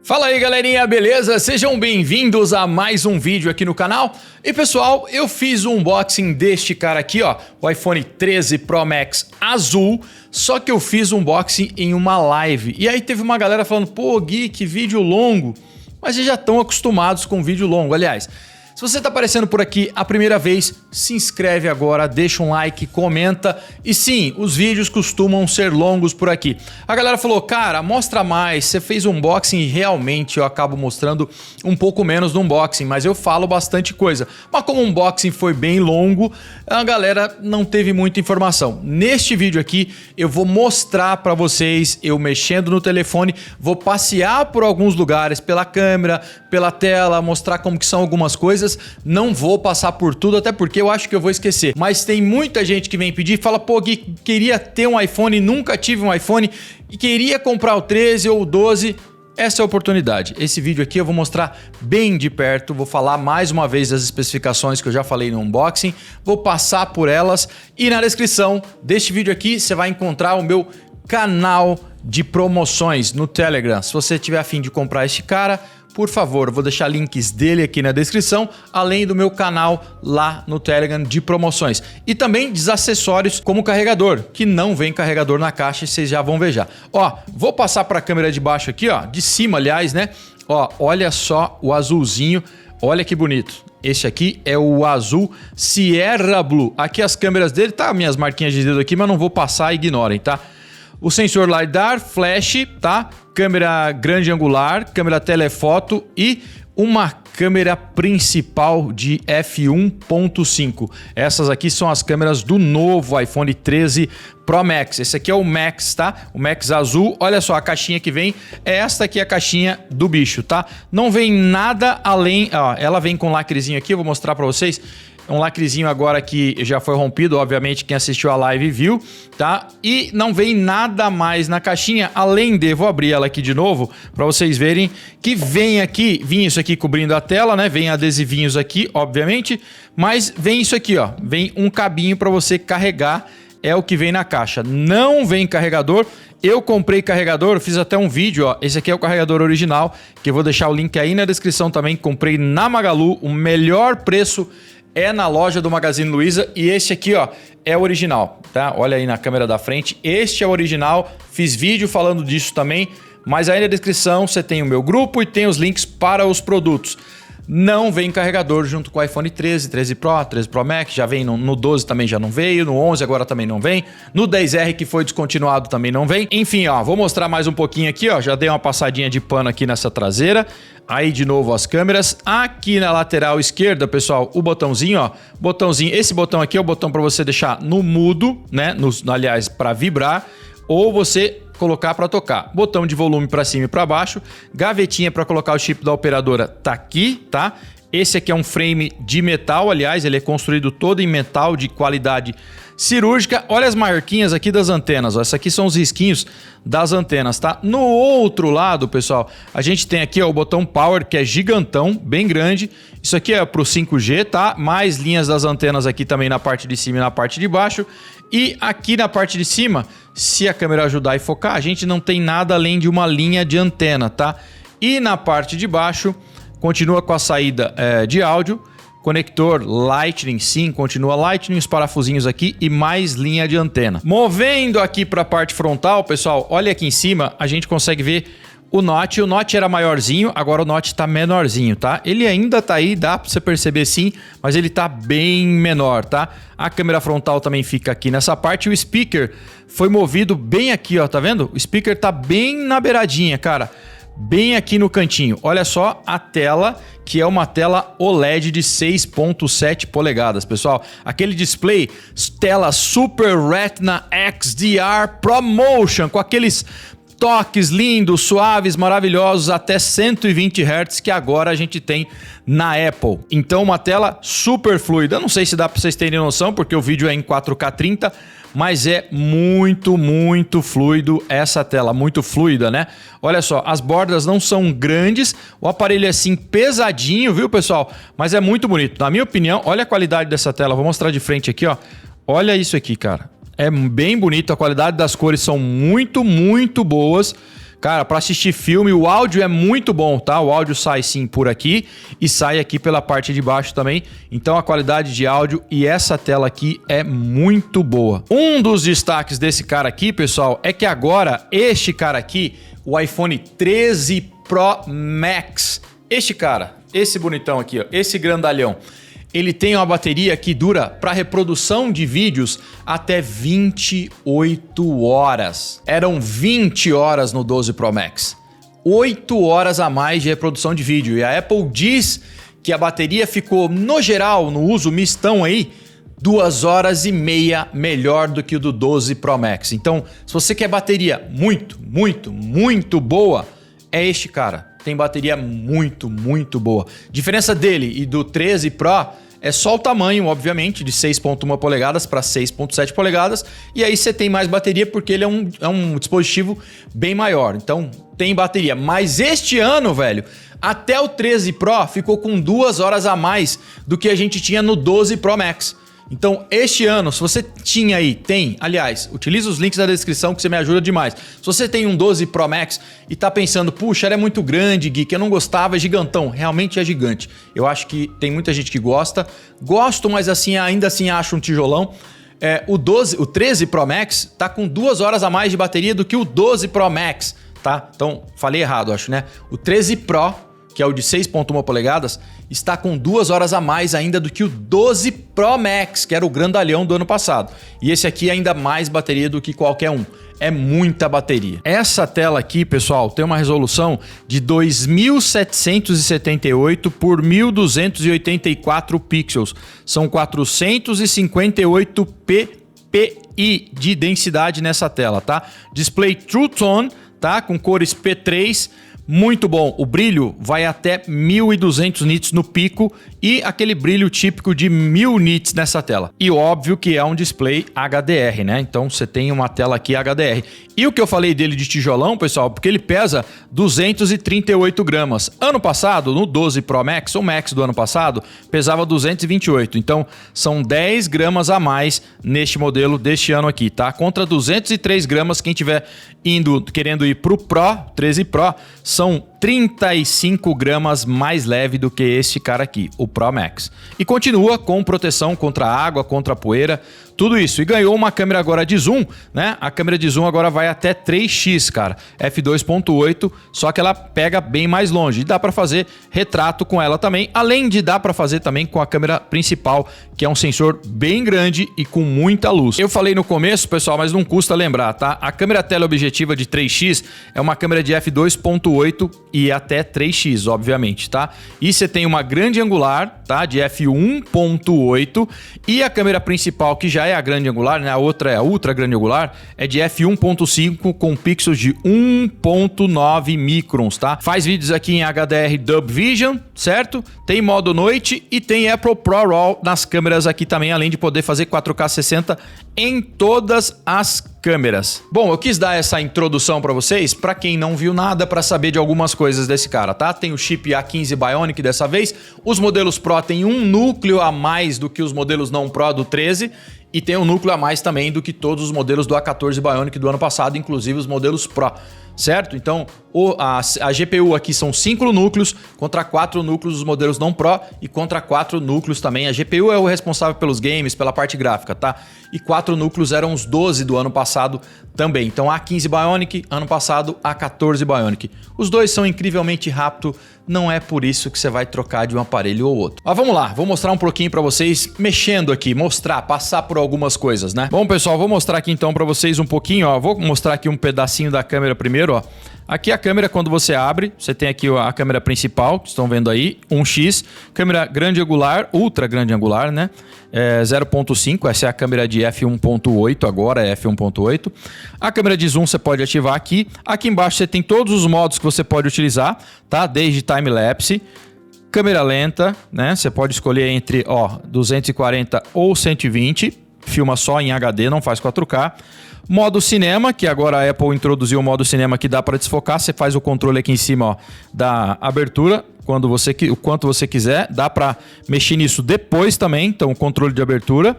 Fala aí galerinha, beleza? Sejam bem-vindos a mais um vídeo aqui no canal. E pessoal, eu fiz um unboxing deste cara aqui, ó, o iPhone 13 Pro Max azul, só que eu fiz um unboxing em uma live. E aí teve uma galera falando, pô Gui, que vídeo longo. Mas vocês já estão acostumados com vídeo longo, aliás. Se você está aparecendo por aqui a primeira vez, se inscreve agora, deixa um like, comenta. E sim, os vídeos costumam ser longos por aqui. A galera falou, cara, mostra mais, você fez um unboxing e realmente eu acabo mostrando um pouco menos no unboxing, mas eu falo bastante coisa. Mas como o unboxing foi bem longo, a galera não teve muita informação. Neste vídeo aqui eu vou mostrar para vocês, eu mexendo no telefone, vou passear por alguns lugares, pela câmera, pela tela, mostrar como que são algumas coisas. Não vou passar por tudo, até porque eu acho que eu vou esquecer. Mas tem muita gente que vem pedir e fala, pô Gui, queria ter um iPhone, nunca tive um iPhone e queria comprar o 13 ou o 12. Essa é a oportunidade. Esse vídeo aqui eu vou mostrar bem de perto, vou falar mais uma vez das especificações que eu já falei no unboxing, vou passar por elas e na descrição deste vídeo aqui você vai encontrar o meu canal de promoções no Telegram. Se você tiver a fim de comprar este cara, por favor, eu vou deixar links dele aqui na descrição, além do meu canal lá no Telegram de promoções. E também dos acessórios como carregador, que não vem carregador na caixa e vocês já vão ver já. Ó, vou passar para a câmera de baixo aqui, ó, de cima, aliás, né? Ó, olha só o azulzinho, olha que bonito. Este aqui é o azul Sierra Blue. Aqui as câmeras dele, tá minhas marquinhas de dedo aqui, mas não vou passar, ignorem, tá? O sensor LiDAR, flash, tá? Câmera grande angular, câmera telefoto e uma câmera principal de f1.5. Essas aqui são as câmeras do novo iPhone 13 Pro Max. Esse aqui é o Max, tá? O Max azul. Olha só, a caixinha que vem é esta aqui, a caixinha do bicho, tá? Não vem nada além... Ó, ela vem com um lacrezinho aqui, eu vou mostrar para vocês. Um lacrezinho agora que já foi rompido, obviamente quem assistiu a live viu, tá? E não vem nada mais na caixinha, além de, vou abrir ela aqui de novo para vocês verem que vem aqui, vinha isso aqui cobrindo a tela, né? Vem adesivinhos aqui, obviamente, mas vem isso aqui, ó, vem um cabinho para você carregar, é o que vem na caixa. Não vem carregador. Eu comprei carregador, fiz até um vídeo, ó. Esse aqui é o carregador original, que eu vou deixar o link aí na descrição também. Comprei na Magalu, o melhor preço é na loja do Magazine Luiza e este aqui, ó, é o original, tá? Olha aí na câmera da frente, este é o original, fiz vídeo falando disso também, mas aí na descrição você tem o meu grupo e tem os links para os produtos. Não vem carregador junto com o iPhone 13, 13 Pro, 13 Pro Max, já vem no 12 também já não veio, no 11 agora também não vem, no 10R que foi descontinuado também não vem. Enfim, ó, vou mostrar mais um pouquinho aqui, ó, já dei uma passadinha de pano aqui nessa traseira. Aí de novo as câmeras, aqui na lateral esquerda, pessoal, o botãozinho, ó, botãozinho, esse botão aqui é o botão para você deixar no mudo, né, aliás, para vibrar, ou você colocar para tocar. Botão de volume para cima e para baixo, gavetinha para colocar o chip da operadora tá aqui, tá? Esse aqui é um frame de metal, aliás, ele é construído todo em metal de qualidade cirúrgica. Olha as marquinhas aqui das antenas, ó. Essas aqui são os risquinhos das antenas, tá? No outro lado, pessoal, a gente tem aqui, ó, o botão Power, que é gigantão, bem grande. Isso aqui é pro 5G, tá? Mais linhas das antenas aqui também na parte de cima e na parte de baixo. E aqui na parte de cima, se a câmera ajudar e focar, a gente não tem nada além de uma linha de antena, tá? E na parte de baixo, continua com a saída de áudio, conector Lightning, sim, continua Lightning, os parafusinhos aqui e mais linha de antena. Movendo aqui para a parte frontal, pessoal, olha aqui em cima, a gente consegue ver o Notch. O Notch era maiorzinho, agora o Notch tá menorzinho, tá? Ele ainda tá aí, dá para você perceber sim, mas ele tá bem menor, tá? A câmera frontal também fica aqui nessa parte. O speaker foi movido bem aqui, ó, tá vendo? O speaker tá bem na beiradinha, cara. Bem aqui no cantinho. Olha só a tela, que é uma tela OLED de 6.7 polegadas, pessoal. Aquele display, tela Super Retina XDR ProMotion, com aqueles toques lindos, suaves, maravilhosos, até 120 Hz, que agora a gente tem na Apple. Então uma tela super fluida. Não sei se dá para vocês terem noção, porque o vídeo é em 4K 30, mas é muito, muito fluido essa tela, muito fluida, né? Olha só, as bordas não são grandes, o aparelho é assim pesadinho, viu, pessoal? Mas é muito bonito. Na minha opinião, olha a qualidade dessa tela, vou mostrar de frente aqui, ó. Olha isso aqui, cara. É bem bonito, a qualidade das cores são muito, muito boas. Cara, para assistir filme, o áudio é muito bom, tá? O áudio sai sim por aqui e sai aqui pela parte de baixo também. Então a qualidade de áudio e essa tela aqui é muito boa. Um dos destaques desse cara aqui, pessoal, é que agora este cara aqui, o iPhone 13 Pro Max, este cara, esse bonitão aqui, ó, esse grandalhão, ele tem uma bateria que dura para reprodução de vídeos até 28 horas. Eram 20 horas no 12 Pro Max. 8 horas a mais de reprodução de vídeo. E a Apple diz que a bateria ficou, no geral, no uso mistão aí, 2 horas e meia melhor do que o do 12 Pro Max. Então, se você quer bateria muito boa, é este cara. Tem bateria muito boa. Diferença dele e do 13 Pro é só o tamanho, obviamente, de 6.1 polegadas para 6.7 polegadas. E aí você tem mais bateria porque ele é um dispositivo bem maior. Então tem bateria. Mas este ano, velho, até o 13 Pro ficou com 2 horas a mais do que a gente tinha no 12 Pro Max. Então, este ano, se você tinha aí, aliás, utiliza os links da descrição que você me ajuda demais. Se você tem um 12 Pro Max e tá pensando, puxa, ele é muito grande, Gui, que eu não gostava, é gigantão. Realmente é gigante. Eu acho que tem muita gente que gosta. Gosto, mas assim, ainda assim acho um tijolão. O 13 Pro Max tá com 2 horas a mais de bateria do que o 12 Pro Max, tá? Então, falei errado, acho, né? O 13 Pro, que é o de 6.1 polegadas, está com 2 horas a mais ainda do que o 12 Pro Max, que era o grandalhão do ano passado. E esse aqui é ainda mais bateria do que qualquer um. É muita bateria. Essa tela aqui, pessoal, tem uma resolução de 2778 por 1284 pixels. São 458 ppi de densidade nessa tela, tá? Display True Tone, tá? Com cores P3. Muito bom, o brilho vai até 1200 nits no pico e aquele brilho típico de 1000 nits nessa tela. E óbvio que é um display HDR, né? Então você tem uma tela aqui HDR. E o que eu falei dele de tijolão, pessoal, porque ele pesa 238 gramas. Ano passado, no 12 Pro Max, o Max do ano passado, pesava 228. Então são 10 gramas a mais neste modelo deste ano aqui, tá? Contra 203 gramas, quem tiver querendo ir pro Pro, 13 Pro, são 35 gramas mais leve do que este cara aqui, o Pro Max. E continua com proteção contra água, contra poeira, tudo isso. E ganhou uma câmera agora de zoom, né? A câmera de zoom agora vai até 3x, cara. F2.8, só que ela pega bem mais longe. E dá para fazer retrato com ela também, além de dar para fazer também com a câmera principal, que é um sensor bem grande e com muita luz. Eu falei no começo, pessoal, mas não custa lembrar, tá? A câmera teleobjetiva de 3x é uma câmera de F2.8 e até 3x, obviamente, tá? E você tem uma grande angular, tá? De F1.8 e a câmera principal, que já é a grande angular, né? A outra é a ultra grande angular, é de F1.5 com pixels de 1.9 microns, tá? Faz vídeos aqui em HDR Dub Vision, certo? Tem modo noite e tem Apple ProRAW nas câmeras aqui também, além de poder fazer 4K 60 em todas as câmeras. Bom, eu quis dar essa introdução para vocês, para quem não viu nada, para saber de algumas coisas desse cara, tá? Tem o chip A15 Bionic dessa vez, os modelos Pro têm um núcleo a mais do que os modelos não Pro do 13 e tem um núcleo a mais também do que todos os modelos do A14 Bionic do ano passado, inclusive os modelos Pro, certo? Então, a GPU aqui são 5 núcleos contra 4 núcleos dos modelos não Pro e contra 4 núcleos também. A GPU é o responsável pelos games, pela parte gráfica, tá? E 4 núcleos eram os 12 do ano passado também. Então, A15 Bionic, ano passado, A14 Bionic. Os dois são incrivelmente rápidos, não é por isso que você vai trocar de um aparelho ou outro. Mas vamos lá, vou mostrar um pouquinho para vocês, mexendo aqui, passar por algumas coisas, né? Bom, pessoal, vou mostrar aqui então para vocês um pouquinho, ó. Vou mostrar aqui um pedacinho da câmera primeiro, ó. Aqui a câmera, quando você abre, você tem aqui a câmera principal, que estão vendo aí, 1x, câmera grande angular, ultra grande angular, né? 0.5, essa é a câmera de F1.8, agora é F1.8. A câmera de zoom você pode ativar aqui. Aqui embaixo você tem todos os modos que você pode utilizar, tá? Desde time-lapse, câmera lenta, né? Você pode escolher entre 240 ou 120, filma só em HD, não faz 4K. Modo cinema, que agora a Apple introduziu o modo cinema que dá para desfocar. Você faz o controle aqui em cima, ó, da abertura, o quanto você quiser. Dá para mexer nisso depois também, então o controle de abertura.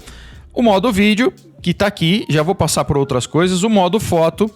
O modo vídeo, que está aqui, já vou passar por outras coisas. O modo foto,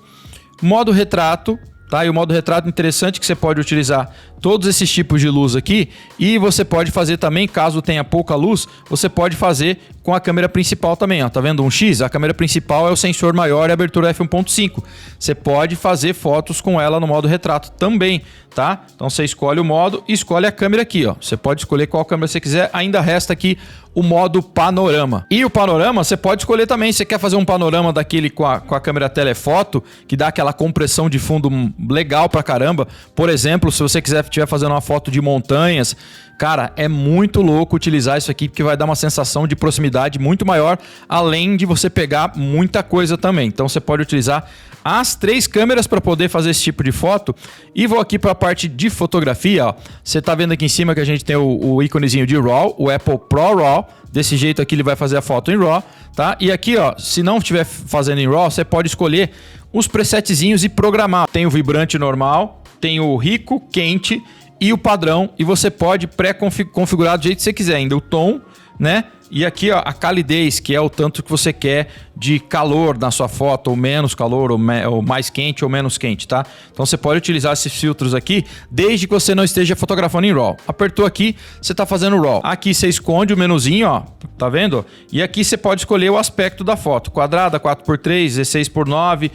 modo retrato, tá? E o modo retrato interessante que você pode utilizar todos esses tipos de luz aqui e você pode fazer também, caso tenha pouca luz, você pode fazer com a câmera principal também, ó. Tá vendo um X? A câmera principal é o sensor maior e a abertura f1.5. Você pode fazer fotos com ela no modo retrato também, tá? Então você escolhe o modo e escolhe a câmera aqui, ó. Você pode escolher qual câmera você quiser, ainda resta aqui o modo panorama. E o panorama você pode escolher também, você quer fazer um panorama daquele com a câmera telefoto, que dá aquela compressão de fundo legal pra caramba. Por exemplo, se você estiver fazendo uma foto de montanhas, cara, é muito louco utilizar isso aqui, porque vai dar uma sensação de proximidade muito maior, além de você pegar muita coisa também. Então você pode utilizar as 3 câmeras para poder fazer esse tipo de foto. E vou aqui para a parte de fotografia, ó. Você tá vendo aqui em cima que a gente tem o íconezinho de RAW, o Apple Pro RAW. Desse jeito aqui ele vai fazer a foto em RAW, tá? E aqui, ó, se não estiver fazendo em RAW, você pode escolher os presetzinhos e programar. Tem o vibrante normal, tem o rico, quente e o padrão, e você pode pré-configurar do jeito que você quiser, ainda o tom, né? E aqui, ó, a calidez, que é o tanto que você quer de calor na sua foto, ou menos calor, ou mais quente ou menos quente, tá? Então você pode utilizar esses filtros aqui, desde que você não esteja fotografando em RAW. Apertou aqui, você está fazendo RAW. Aqui você esconde o menuzinho, ó, tá vendo? E aqui você pode escolher o aspecto da foto, quadrada, 4x3, 16x9,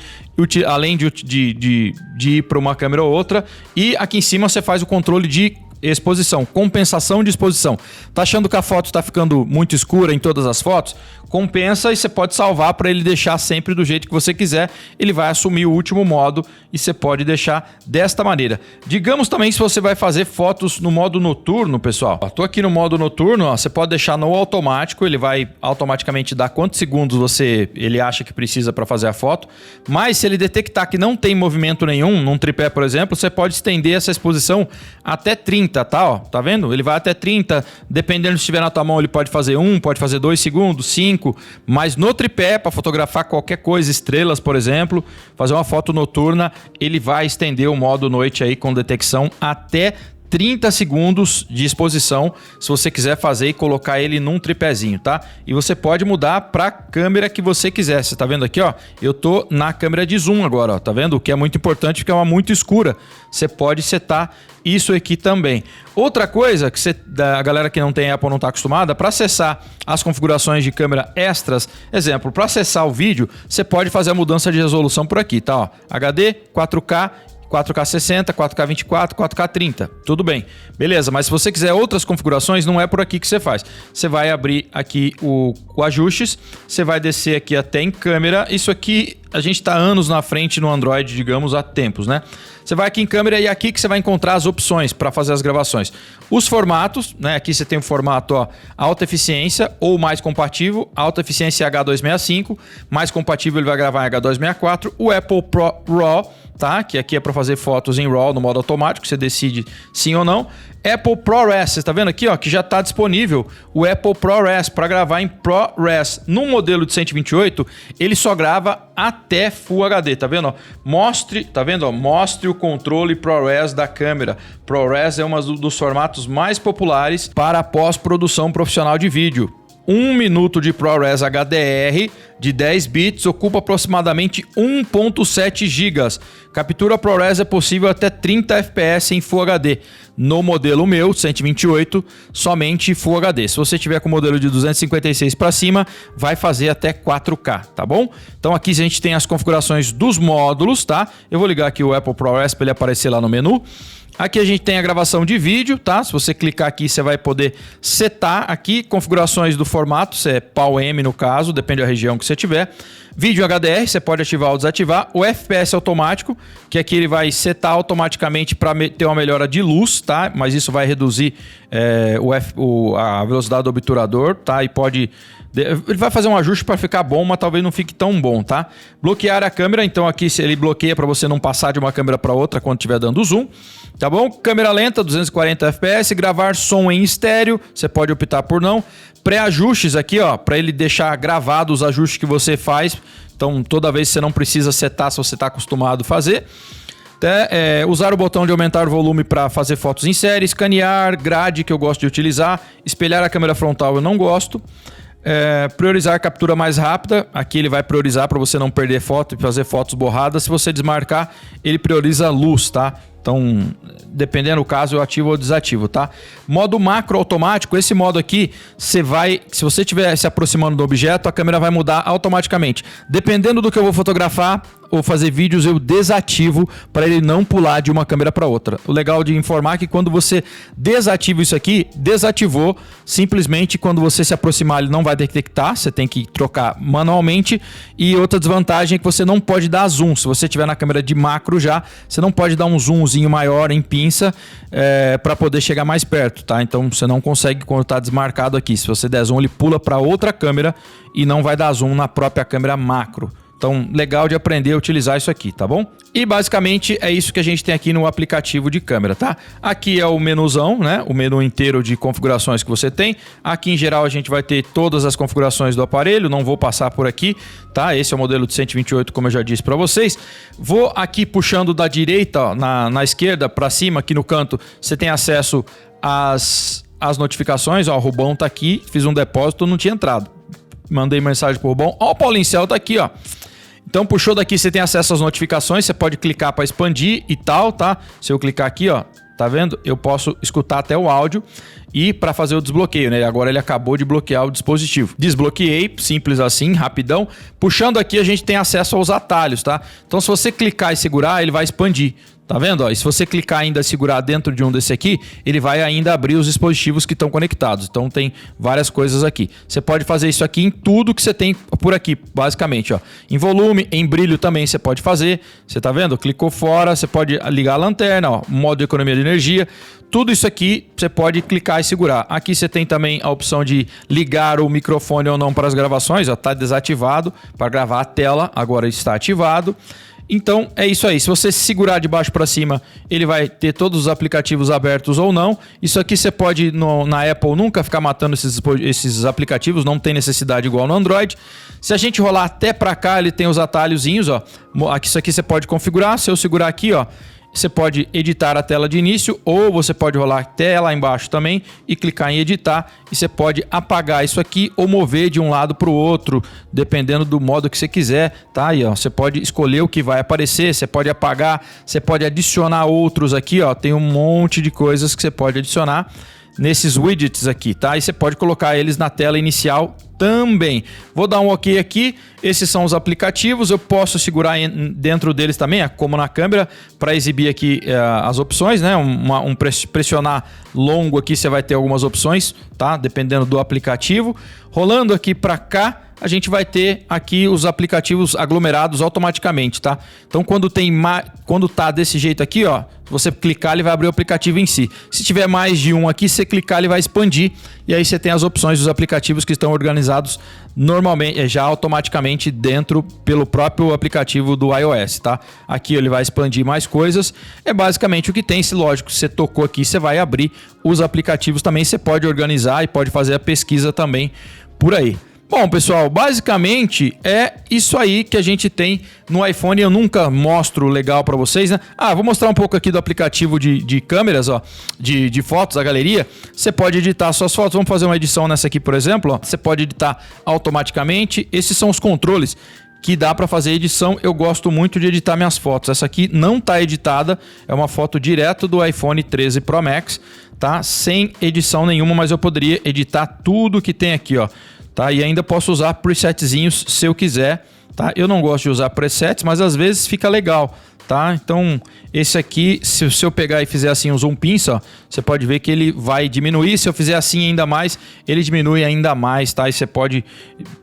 além de ir para uma câmera ou outra. E aqui em cima você faz o controle de exposição, compensação de exposição. Tá achando que a foto está ficando muito escura em todas as fotos? Compensa e você pode salvar para ele deixar sempre do jeito que você quiser. Ele vai assumir o último modo e você pode deixar desta maneira. Digamos também se você vai fazer fotos no modo noturno, pessoal. Tô aqui no modo noturno, ó, você pode deixar no automático, ele vai automaticamente dar quantos segundos ele acha que precisa para fazer a foto. Mas se ele detectar que não tem movimento nenhum, num tripé, por exemplo, você pode estender essa exposição até 30, tá? Ó, tá vendo? Ele vai até 30, dependendo se estiver na tua mão, ele pode fazer 1, pode fazer 2 segundos, 5, mas no tripé, para fotografar qualquer coisa, estrelas, por exemplo, fazer uma foto noturna, ele vai estender o modo noite aí com detecção até 30 segundos de exposição, se você quiser fazer e colocar ele num tripézinho, tá? E você pode mudar para a câmera que você quiser. Você tá vendo aqui, ó? Eu tô na câmera de zoom agora, ó. Tá vendo? O que é muito importante porque é uma muito escura. Você pode setar isso aqui também. Outra coisa que a galera que não tem Apple não está acostumada, para acessar as configurações de câmera extras, exemplo, para acessar o vídeo, você pode fazer a mudança de resolução por aqui, tá? Ó, HD, 4K, 4K 60, 4K 24, 4K 30. Tudo bem. Beleza, mas se você quiser outras configurações, não é por aqui que você faz. Você vai abrir aqui o ajustes, você vai descer aqui até em câmera. Isso aqui a gente está anos na frente no Android, digamos, há tempos, né? Você vai aqui em câmera e é aqui que você vai encontrar as opções para fazer as gravações. Os formatos, né? Aqui você tem o formato, ó, alta eficiência ou mais compatível. Alta eficiência é H265, mais compatível ele vai gravar em H264. O Apple Pro RAW, tá? Que aqui é para fazer fotos em RAW no modo automático, você decide sim ou não. Apple ProRes, você está vendo aqui, ó, que já está disponível o Apple ProRes para gravar em ProRes. No modelo de 128, ele só grava até Full HD, tá vendo? Ó? Mostre o controle ProRes da câmera. ProRes é um dos formatos mais populares para a pós-produção profissional de vídeo. 1 minuto de ProRes HDR de 10 bits ocupa aproximadamente 1.7 GB. Captura ProRes é possível até 30 FPS em Full HD. No modelo meu, 128, somente Full HD. Se você tiver com o modelo de 256 para cima, vai fazer até 4K, tá bom? Então aqui a gente tem as configurações dos módulos, tá? Eu vou ligar aqui o Apple ProRes para ele aparecer lá no menu. Aqui a gente tem a gravação de vídeo, tá? Se você clicar aqui, você vai poder setar aqui configurações do formato, se é PAL-M no caso, depende da região que você tiver. Vídeo HDR, você pode ativar ou desativar. O FPS automático, que aqui ele vai setar automaticamente para ter uma melhora de luz, tá? Mas isso vai reduzir a velocidade do obturador, tá? E pode... Ele vai fazer um ajuste para ficar bom, mas talvez não fique tão bom, tá? Bloquear a câmera, então aqui ele bloqueia para você não passar de uma câmera para outra quando estiver dando zoom, tá bom? Câmera lenta, 240 fps, gravar som em estéreo, você pode optar por não. Pré-ajustes aqui, ó, para ele deixar gravado os ajustes que você faz, então toda vez você não precisa setar se você está acostumado a fazer. Usar o botão de aumentar o volume para fazer fotos em série, escanear, grade que eu gosto de utilizar, espelhar a câmera frontal eu não gosto. Priorizar a captura mais rápida. Aqui ele vai priorizar para você não perder foto e fazer fotos borradas. Se você desmarcar, ele prioriza a luz, tá? Então, dependendo do caso, eu ativo ou desativo, tá? Modo macro automático, esse modo aqui, se você estiver se aproximando do objeto, a câmera vai mudar automaticamente. Dependendo do que eu vou fotografar ou fazer vídeos, eu desativo para ele não pular de uma câmera para outra. O legal de informar é que quando você desativa isso aqui, desativou, simplesmente quando você se aproximar ele não vai detectar, você tem que trocar manualmente. E outra desvantagem é que você não pode dar zoom. Se você estiver na câmera de macro já, você não pode dar um zoomzinho maior em pinça para poder chegar mais perto, tá? Então você não consegue quando está desmarcado aqui. Se você der zoom, ele pula para outra câmera e não vai dar zoom na própria câmera macro. Então, legal de aprender a utilizar isso aqui, tá bom? E basicamente é isso que a gente tem aqui no aplicativo de câmera, tá? Aqui é o menuzão, né? O menu inteiro de configurações que você tem. Aqui em geral a gente vai ter todas as configurações do aparelho, não vou passar por aqui, tá? Esse é o modelo de 128, como eu já disse para vocês. Vou aqui puxando da direita, ó, na esquerda para cima, aqui no canto, você tem acesso às notificações. Ó, o Rubão tá aqui, fiz um depósito, não tinha entrado. Mandei mensagem pro Rubão. Ó, o Paulinho Céu tá aqui, ó. Então puxou daqui, você tem acesso às notificações, você pode clicar para expandir e tal, tá? Se eu clicar aqui, ó, tá vendo? Eu posso escutar até o áudio e para fazer o desbloqueio, né? Agora ele acabou de bloquear o dispositivo. Desbloqueei, simples assim, rapidão. Puxando aqui a gente tem acesso aos atalhos, tá? Então se você clicar e segurar, ele vai expandir. Tá vendo? Ó, e se você clicar ainda e segurar dentro de um desse aqui, ele vai ainda abrir os dispositivos que estão conectados. Então tem várias coisas aqui. Você pode fazer isso aqui em tudo que você tem por aqui, basicamente. Ó. Em volume, em brilho também você pode fazer. Você tá vendo? Clicou fora, você pode ligar a lanterna, ó, modo de economia de energia. Tudo isso aqui você pode clicar e segurar. Aqui você tem também a opção de ligar o microfone ou não para as gravações. Está desativado para gravar a tela, agora está ativado. Então é isso aí, se você segurar de baixo para cima, ele vai ter todos os aplicativos abertos ou não. Isso aqui você pode, na Apple, nunca ficar matando esses aplicativos, não tem necessidade igual no Android. Se a gente rolar até para cá, ele tem os atalhozinhos, ó. Isso aqui você pode configurar, se eu segurar aqui, ó, você pode editar a tela de início ou você pode rolar até lá embaixo também e clicar em editar e você pode apagar isso aqui ou mover de um lado para o outro, dependendo do modo que você quiser, tá? Aí, ó, você pode escolher o que vai aparecer, você pode apagar, você pode adicionar outros aqui, ó, tem um monte de coisas que você pode adicionar nesses widgets aqui, tá? E você pode colocar eles na tela inicial também. Vou dar um OK aqui. Esses são os aplicativos. Eu posso segurar dentro deles também, como na câmera, para exibir aqui as opções, né? Pressionar longo aqui, você vai ter algumas opções, tá? Dependendo do aplicativo. Rolando aqui para cá, a gente vai ter aqui os aplicativos aglomerados automaticamente, tá? Então quando tá desse jeito aqui, ó, se você clicar, ele vai abrir o aplicativo em si. Se tiver mais de um aqui, se você clicar, ele vai expandir e aí você tem as opções dos aplicativos que estão organizados normalmente, já automaticamente dentro pelo próprio aplicativo do iOS, tá? Aqui ele vai expandir mais coisas. É basicamente o que tem. Se lógico, você tocou aqui, você vai abrir os aplicativos também, você pode organizar e pode fazer a pesquisa também por aí. Bom, pessoal, basicamente é isso aí que a gente tem no iPhone. Eu nunca mostro legal para vocês, né? Vou mostrar um pouco aqui do aplicativo de câmeras, ó, de fotos, a galeria. Você pode editar suas fotos. Vamos fazer uma edição nessa aqui, por exemplo. Ó. Você pode editar automaticamente. Esses são os controles que dá para fazer edição. Eu gosto muito de editar minhas fotos. Essa aqui não está editada, é uma foto direto do iPhone 13 Pro Max, tá? Sem edição nenhuma, mas eu poderia editar tudo que tem aqui, ó. Tá? E ainda posso usar presetzinhos se eu quiser, tá? Eu não gosto de usar presets, mas às vezes fica legal, tá? Então, esse aqui, se eu pegar e fizer assim um zoom pinça, ó, você pode ver que ele vai diminuir. Se eu fizer assim ainda mais, ele diminui ainda mais, tá? E você pode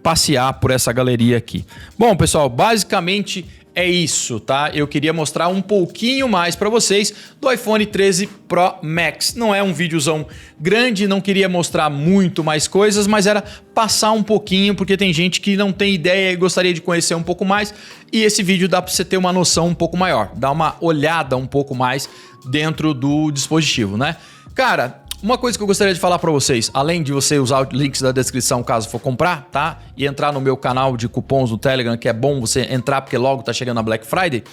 passear por essa galeria aqui. Bom, pessoal, basicamente é isso, tá? Eu queria mostrar um pouquinho mais para vocês do iPhone 13 Pro Max. Não é um videozão grande, não queria mostrar muito mais coisas, mas era passar um pouquinho, porque tem gente que não tem ideia e gostaria de conhecer um pouco mais. E esse vídeo dá para você ter uma noção um pouco maior, dar uma olhada um pouco mais dentro do dispositivo, né? Cara, uma coisa que eu gostaria de falar para vocês, além de você usar os links da descrição caso for comprar, tá? E entrar no meu canal de cupons do Telegram, que é bom você entrar porque logo tá chegando a Black Friday.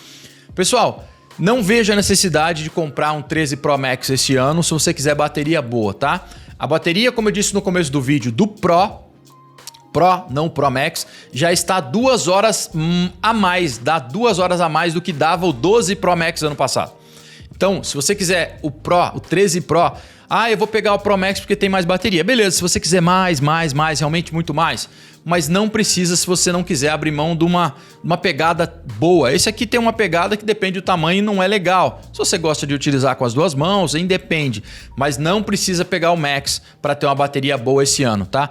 Pessoal, não vejo a necessidade de comprar um 13 Pro Max esse ano se você quiser bateria boa, tá? A bateria, como eu disse no começo do vídeo, do Pro Pro, não Pro Max, já está 2 horas a mais, dá 2 horas a mais do que dava o 12 Pro Max ano passado. Então, se você quiser o Pro, o 13 Pro, eu vou pegar o Pro Max porque tem mais bateria. Beleza, se você quiser mais, realmente muito mais, mas não precisa se você não quiser abrir mão de uma pegada boa. Esse aqui tem uma pegada que depende do tamanho e não é legal. Se você gosta de utilizar com as duas mãos, independe, mas não precisa pegar o Max para ter uma bateria boa esse ano, tá?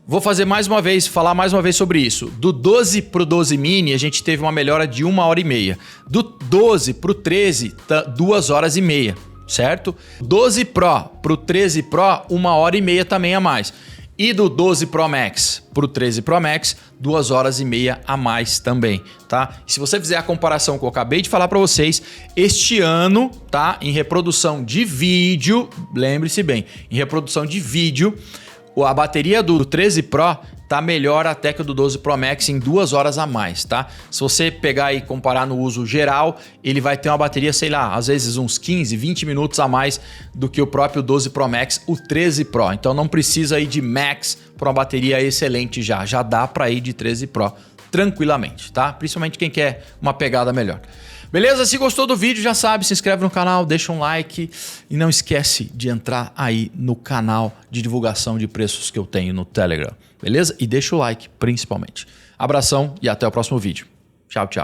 Vou falar mais uma vez sobre isso. Do 12 pro 12 mini, a gente teve uma melhora de 1h30. Do 12 pro 13, 2h30, certo? 12 Pro pro 13 Pro, 1h30 também a mais. E do 12 Pro Max pro 13 Pro Max, 2h30 a mais também, tá? E se você fizer a comparação que eu acabei de falar para vocês, este ano, tá? Em reprodução de vídeo, lembre-se bem, em reprodução de vídeo, a bateria do 13 Pro tá melhor até que o do 12 Pro Max em 2 horas a mais, tá? Se você pegar e comparar no uso geral, ele vai ter uma bateria, sei lá, às vezes uns 15, 20 minutos a mais do que o próprio 12 Pro Max, o 13 Pro. Então não precisa ir de Max para uma bateria excelente já dá para ir de 13 Pro tranquilamente, tá? Principalmente quem quer uma pegada melhor. Beleza? Se gostou do vídeo, já sabe, se inscreve no canal, deixa um like e não esquece de entrar aí no canal de divulgação de preços que eu tenho no Telegram, beleza? E deixa o like, principalmente. Abração e até o próximo vídeo. Tchau, tchau.